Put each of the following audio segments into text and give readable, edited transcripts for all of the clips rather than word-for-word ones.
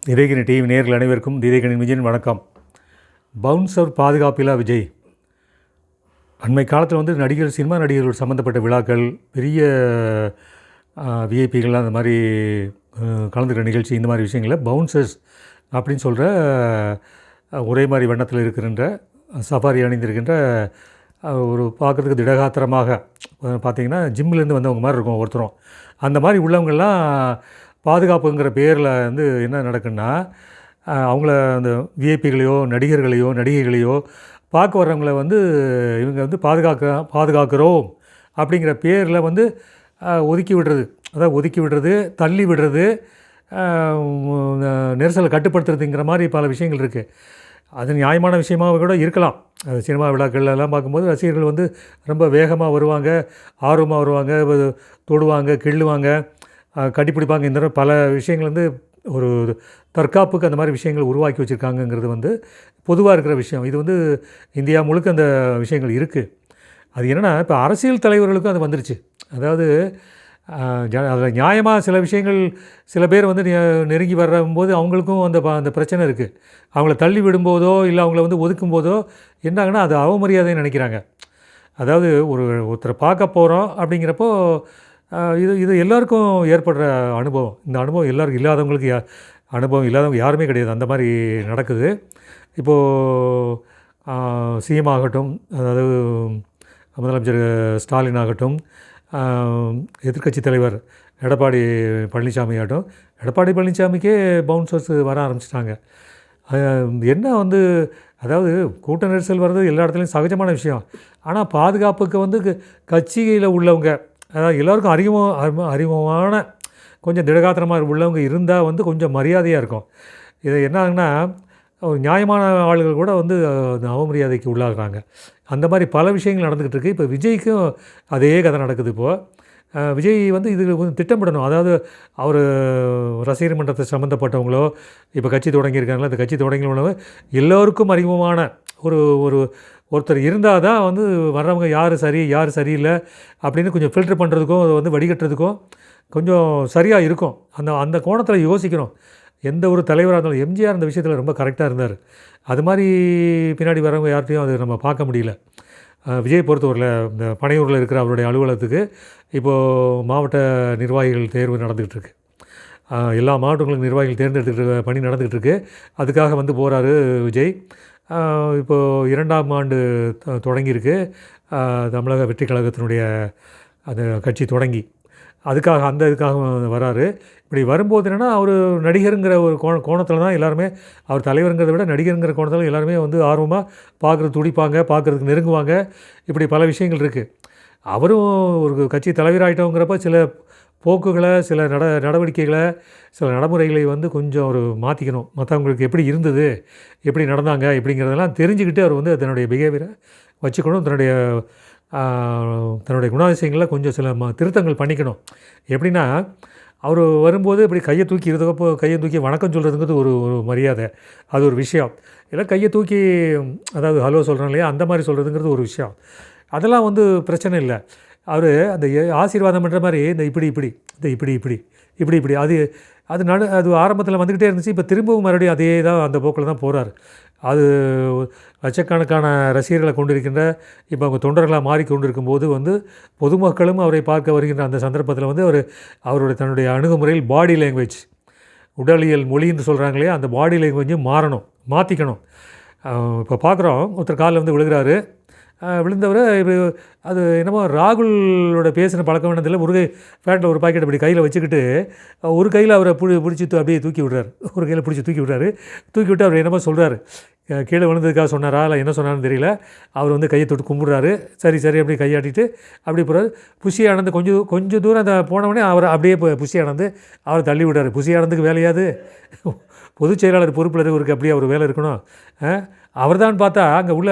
திரைக்கணி TV நேயர்கள் அனைவருக்கும் திரைக்கணி விஜயின் வணக்கம். பவுன்சர் பாதுகாப்பில்லா விஜய். அண்மை காலத்தில் வந்து நடிகர், சினிமா நடிகர்கள் சம்மந்தப்பட்ட விழாக்கள், பெரிய விஐபிகள்லாம் அந்த மாதிரி கலந்துக்கிற நிகழ்ச்சி, இந்த மாதிரி விஷயங்களில் பவுன்சர்ஸ் அப்படின்னு சொல்கிற ஒரே மாதிரி வண்ணத்தில் இருக்கின்ற சஃபாரி அணிந்திருக்கின்ற ஒரு பார்க்குறதுக்கு திடகாத்திரமாக பார்த்திங்கன்னா ஜிம்மிலேருந்து வந்தவங்க மாதிரி இருக்கும் ஒருத்தரும். அந்த மாதிரி உள்ளவங்கள்லாம் பாதுகாப்புங்கிற பேரில் வந்து என்ன நடக்குன்னா, அவங்கள அந்த விஐபிகளையோ நடிகைகளையோ பார்க்க வர்றவங்கள வந்து இவங்க வந்து பாதுகாக்கிறோம் அப்படிங்கிற பேரில் வந்து ஒதுக்கி விடுறது, தள்ளி விடுறது, நெரிசலை கட்டுப்படுத்துறதுங்கிற மாதிரி பல விஷயங்கள் இருக்குது. அது நியாயமான விஷயமாக கூட இருக்கலாம். அது சினிமா விழாக்கள்லாம் பார்க்கும்போது ரசிகர்கள் வந்து ரொம்ப வேகமாக வருவாங்க, ஆர்வமாக வருவாங்க, தொடுவாங்க, கிள்ளுவாங்க, கட்டிப்பிடிப்பாங்க. இந்த பல விஷயங்கள் வந்து ஒரு தற்காப்புக்கு அந்த மாதிரி விஷயங்கள் உருவாக்கி வச்சுருக்காங்கங்கிறது வந்து பொதுவாக இருக்கிற விஷயம். இது வந்து இந்தியா முழுக்க அந்த விஷயங்கள் இருக்குது. அது என்னென்னா, இப்போ அரசியல் தலைவர்களுக்கும் அது வந்துருச்சு. அதாவது அதில் நியாயமாக சில விஷயங்கள் சில பேர் வந்து நெருங்கி வரும்போது அவங்களுக்கும் அந்த பிரச்சனை இருக்குது. அவங்கள தள்ளி விடும்போதோ இல்லை அவங்கள வந்து ஒதுக்கும் போதோ என்னாங்கன்னா அது அவமரியாதைன்னு நினைக்கிறாங்க. அதாவது ஒருத்தரை பார்க்க போகிறோம் அப்படிங்கிறப்போ இது எல்லாருக்கும் ஏற்படுற அனுபவம். இந்த அனுபவம் எல்லாருக்கும் இல்லாதவங்களுக்கு அனுபவம் இல்லாதவங்க யாருமே கிடையாது. அந்த மாதிரி நடக்குது. இப்போது சிஎம் ஆகட்டும், அதாவது முதலமைச்சர் ஸ்டாலின் ஆகட்டும், எதிர்க்கட்சி தலைவர் எடப்பாடி பழனிசாமி ஆகட்டும், எடப்பாடி பழனிசாமிக்கே பவுன்சர்ஸ் வர ஆரம்பிச்சிட்டாங்க. என்ன வந்து, அதாவது கூட்ட நெரிசல் வர்றது எல்லா இடத்துலையும் சகஜமான விஷயம். ஆனால் பாதுகாப்புக்கு வந்து கட்சியில் உள்ளவங்க, அதாவது எல்லோருக்கும் அறிமுகமான கொஞ்சம் திடகாத்திரமாக உள்ளவங்க இருந்தால் வந்து கொஞ்சம் மரியாதையாக இருக்கும். இது என்ன ஆகுன்னா, நியாயமான ஆளுகள் கூட வந்து அவமரியாதைக்கு உள்ளாகிறாங்க. அந்த மாதிரி பல விஷயங்கள் நடந்துக்கிட்டு இருக்குது. இப்போ விஜய்க்கும் அதே கதை நடக்குது. இப்போது விஜய் வந்து இது கொஞ்சம் திட்டமிடணும். அதாவது அவர் ரசிகர் மன்றத்தை சம்மந்தப்பட்டவங்களோ, இப்போ கட்சி தொடங்கியிருக்காங்களோ, அந்த கட்சி தொடங்கினவங்களோ எல்லோருக்கும் அறிமுகமான ஒருத்தர் இருந்தால் தான் வந்து வர்றவங்க யார் சரி யார் சரியில்லை அப்படின்னு கொஞ்சம் ஃபில்டர் பண்ணுறதுக்கும் அதை வந்து வடிகட்டுறதுக்கும் கொஞ்சம் சரியாக இருக்கும். அந்த கோணத்தில் யோசிக்கணும். எந்த ஒரு தலைவராக இருந்தாலும் எம்ஜிஆர் இந்த விஷயத்தில் ரொம்ப கரெக்டாக இருந்தார். அது மாதிரி பின்னாடி வரவங்க யார்கிட்டையும் அது நம்ம பார்க்க முடியல. விஜய் பொறுத்தவரையில் இந்த பனையூரில் இருக்கிற அவருடைய அலுவலகத்துக்கு இப்போது மாவட்ட நிர்வாகிகள் தேர்வு நடந்துக்கிட்டு இருக்கு. எல்லா மாவட்டங்களுக்கு நிர்வாகிகள் தேர்ந்தெடுத்துக்கிட்டு பணி நடந்துக்கிட்டு இருக்கு. அதுக்காக வந்து போகிறாரு விஜய். இப்போது 2ஆம் ஆண்டு தொடங்கியிருக்கு தமிழக வெற்றி கழகத்தினுடைய அந்த கட்சி தொடங்கி. இதுக்காக வராரு. இப்படி வரும்போது என்னென்னா, அவர் நடிகருங்கிற ஒரு கோணத்தில் தான் எல்லாருமே, அவர் தலைவருங்கிறத விட நடிகருங்கிற கோணத்தில் எல்லாருமே வந்து ஆர்வமாக பார்க்குறது, துடிப்பாங்க, பார்க்குறதுக்கு நெருங்குவாங்க. இப்படி பல விஷயங்கள் இருக்குது. அவரும் ஒரு கட்சி தலைவராகிட்டோங்கிறப்ப சில போக்குகளை, சில நடவடிக்கைகளை, சில நடைமுறைகளை வந்து கொஞ்சம் அவர் மாற்றிக்கணும். மற்றவங்களுக்கு எப்படி இருந்தது, எப்படி நடந்தாங்க இப்படிங்கிறதெல்லாம் தெரிஞ்சுக்கிட்டு அவர் வந்து தன்னுடைய பிஹேவியரை வச்சுக்கணும். தன்னுடைய குணாதிசயங்களில் கொஞ்சம் சில திருத்தங்கள் பண்ணிக்கணும். எப்படின்னா, அவர் வரும்போது இப்படி கையை தூக்கி வணக்கம் சொல்கிறதுங்கிறது ஒரு மரியாதை, அது ஒரு விஷயம். இல்லை கையை தூக்கி, அதாவது ஹலோ சொல்கிறோம் இல்லையா, அந்த மாதிரி சொல்கிறதுங்கிறது ஒரு விஷயம். அதெல்லாம் வந்து பிரச்சனை இல்லை. அவர் அந்த ஆசீர்வாதம் பண்ணுற மாதிரி இந்த இப்படி அது ஆரம்பத்தில் வந்துக்கிட்டே இருந்துச்சு. இப்போ திரும்பவும் மறுபடியும் அதே தான், அந்த போக்கில் தான் போகிறார். அது லட்சக்கணக்கான ரசிகர்களை கொண்டிருக்கின்ற, இப்போ அவங்க தொண்டர்களாக மாறிக்கொண்டிருக்கும்போது வந்து பொதுமக்களும் அவரை பார்க்க வருகின்ற அந்த சந்தர்ப்பத்தில் வந்து தன்னுடைய அணுகுமுறையில் பாடி லாங்குவேஜ், உடலியல் மொழின்னு சொல்கிறாங்க இல்லையா, அந்த பாடி லாங்குவேஜும் மாற்றிக்கணும். இப்போ பார்க்குறோம், ஒருத்தர் காலில் வந்து விழுகிறாரு. விழுந்தவரை இப்போ அது என்னமோ ராகுலோட பேசின பழக்கம் வேணதில்லை. பேண்ட்டில் ஒரு பாக்கெட் அப்படி கையில் வச்சுக்கிட்டு ஒரு கையில் அவரை பிடிச்சி அப்படியே தூக்கி விடுறாரு. ஒரு கையில் பிடிச்சி தூக்கி விட்டு அவர் என்னமோ சொல்கிறாரு. கீழே விழுந்ததுக்காக சொன்னாரா இல்லை என்ன சொன்னார்னு தெரியல. அவர் வந்து கையை தொட்டு கும்பிட்றாரு. சரி அப்படி கையாட்டிட்டு அப்படி போகிறார். புஷி ஆனந்து கொஞ்சம் தூரம் அந்த போனவொடனே அவர் அப்படியே புஷி ஆனந்து அவரை தள்ளி விடுறாரு. புஷி ஆனந்துக்கு வேலையாது, பொதுச் செயலாளர் பொறுப்பில் இருக்கவருக்கு அப்படியே அவர் வேலை இருக்கணும். அவர் தான் பார்த்தா அங்கே உள்ள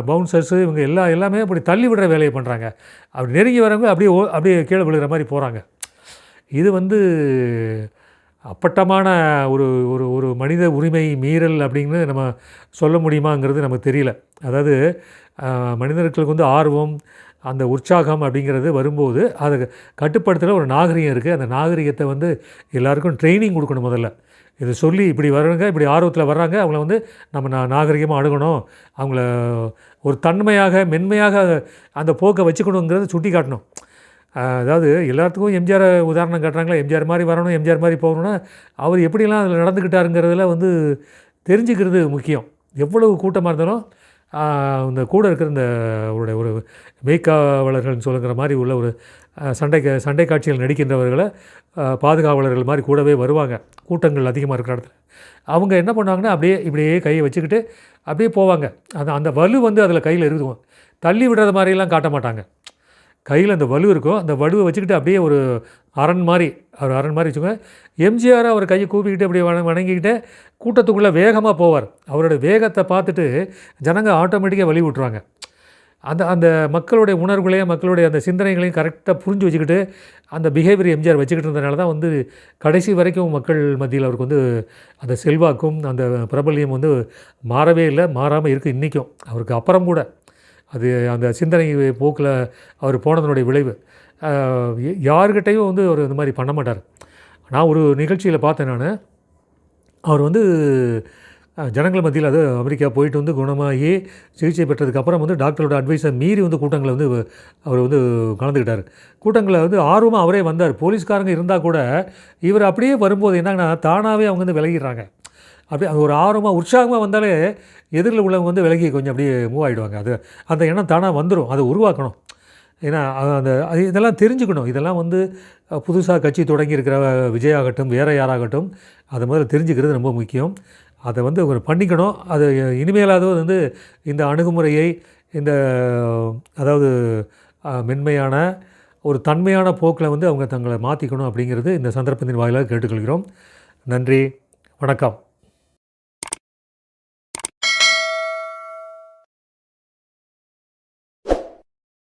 பவுன்சர்ஸு இவங்க எல்லாமே அப்படி தள்ளி விடுற வேலையை பண்ணுறாங்க. அப்படி நெருங்கி வரவங்க அப்படியே கீழே விழுகிற மாதிரி போகிறாங்க. இது வந்து அப்பட்டமான ஒரு ஒரு ஒரு மனித உரிமை மீறல் அப்படின்னு நம்ம சொல்ல முடியுமாங்கிறது நமக்கு தெரியல. அதாவது மனிதர்களுக்கு வந்து ஆர்வம், அந்த உற்சாகம் அப்படிங்கிறது வரும்போது அதை கட்டுப்படுத்துகிற ஒரு நாகரிகம் இருக்குது. அந்த நாகரிகத்தை வந்து எல்லாருக்கும் ட்ரைனிங் கொடுக்கணும் முதல்ல. இதை சொல்லி இப்படி வர்றவங்க இப்படி ஆர்வத்தில் வர்றாங்க, அவங்கள வந்து நம்ம நாகரிகமாக அணுகணும், அவங்கள ஒரு தன்மையாக மென்மையாக அந்த போக்கை வச்சுக்கணுங்கிறத சுட்டி காட்டணும். அதாவது எல்லாத்துக்கும் எம்ஜிஆரை உதாரணம் காட்டுறாங்களா, எம்ஜிஆர் மாதிரி வரணும், எம்ஜிஆர் மாதிரி போகணுன்னா அவர் எப்படிலாம் அதில் நடந்துக்கிட்டாருங்கிறதுல வந்து தெரிஞ்சுக்கிறது முக்கியம். எவ்வளவு கூட்டமாக இருந்தாலும் இந்த கூட இருக்கிற இந்த அவருடைய ஒரு மெய்க்காவலர்கள்னு சொல்லுங்கிற மாதிரி உள்ள ஒரு சண்டை காட்சிகள் நடிக்கின்றவர்களை பாதுகாவலர்கள் மாதிரி கூடவே வருவாங்க. கூட்டங்கள் அதிகமாக இருக்கிற இடத்துல அவங்க என்ன பண்ணுவாங்கன்னா இப்படியே கையை வச்சுக்கிட்டு அப்படியே போவாங்க. அந்த வலு வந்து அதில் கையில் இருக்கும். தள்ளி விடுறது மாதிரிலாம் காட்ட மாட்டாங்க. கையில் அந்த வலு இருக்கும். அந்த வலுவை வச்சுக்கிட்டு அப்படியே ஒரு அரண் மாதிரி வச்சுக்கோங்க. எம்ஜிஆர் அவர் கையை கூப்பிக்கிட்டு அப்படியே வணங்கிக்கிட்டு கூட்டத்துக்குள்ளே வேகமாக போவார். அவரோட வேகத்தை பார்த்துட்டு ஜனங்க ஆட்டோமேட்டிக்காக வழி விட்டுருவாங்க. அந்த மக்களுடைய உணர்வுகளையும் மக்களுடைய அந்த சிந்தனைகளையும் கரெக்டாக புரிஞ்சு வச்சுக்கிட்டு அந்த பிஹேவியர் எம்ஜிஆர் வச்சுக்கிட்டு இருந்தனால தான் வந்து கடைசி வரைக்கும் மக்கள் மத்தியில் அவருக்கு வந்து அந்த செல்வாக்கும் அந்த பிரபல்யம் வந்து மாறவே இல்லை, மாறாமல் இருக்குது இன்றைக்கும். அவருக்கு அப்புறம் கூட அது அந்த சிந்தனை போக்கில் அவர் போனதனுடைய விளைவு. யாருக்கிட்டையும் வந்து அவர் இந்த மாதிரி பண்ண மாட்டார். நான் ஒரு நிகழ்ச்சியில் பார்த்தேன். அவர் வந்து ஜனங்கள் மத்தியில் அது அமெரிக்கா போயிட்டு வந்து குணமாகி சிகிச்சை பெற்றதுக்கப்புறம் வந்து டாக்டரோட அட்வைஸை மீறி வந்து கூட்டங்களை வந்து அவர் வந்து கலந்துக்கிட்டார். கூட்டங்களை வந்து ஆர்வமாக அவரே வந்தார். போலீஸ்காரங்க இருந்தால் கூட இவர் அப்படியே வரும்போது என்னங்கன்னா தானாகவே அவங்க வந்து விலகிடுறாங்க. அப்படியே அது ஒரு ஆர்வமாக உற்சாகமாக வந்தாலே எதிரில் உள்ளவங்க வந்து விலகி கொஞ்சம் அப்படியே மூவ் ஆகிடுவாங்க. அந்த எண்ணம் தானாக வந்துடும். அதை உருவாக்கணும். ஏன்னா இதெல்லாம் தெரிஞ்சுக்கணும். இதெல்லாம் வந்து புதுசாக கட்சி தொடங்கியிருக்கிற விஜய் ஆகட்டும், வேறு யாராகட்டும், அதை முதல்ல தெரிஞ்சுக்கிறது ரொம்ப முக்கியம். அதை வந்து ஒரு பண்ணிக்கணும். அது இனிமேலாவது வந்து இந்த அணுகுமுறையை இந்த அதாவது மென்மையான ஒரு தன்மையான போக்கில் வந்து அவங்க தங்களை மாற்றிக்கணும் அப்படிங்கிறது இந்த சந்தர்ப்பத்தின் வாயிலாக கேட்டுக்கொள்கிறோம். நன்றி, வணக்கம்.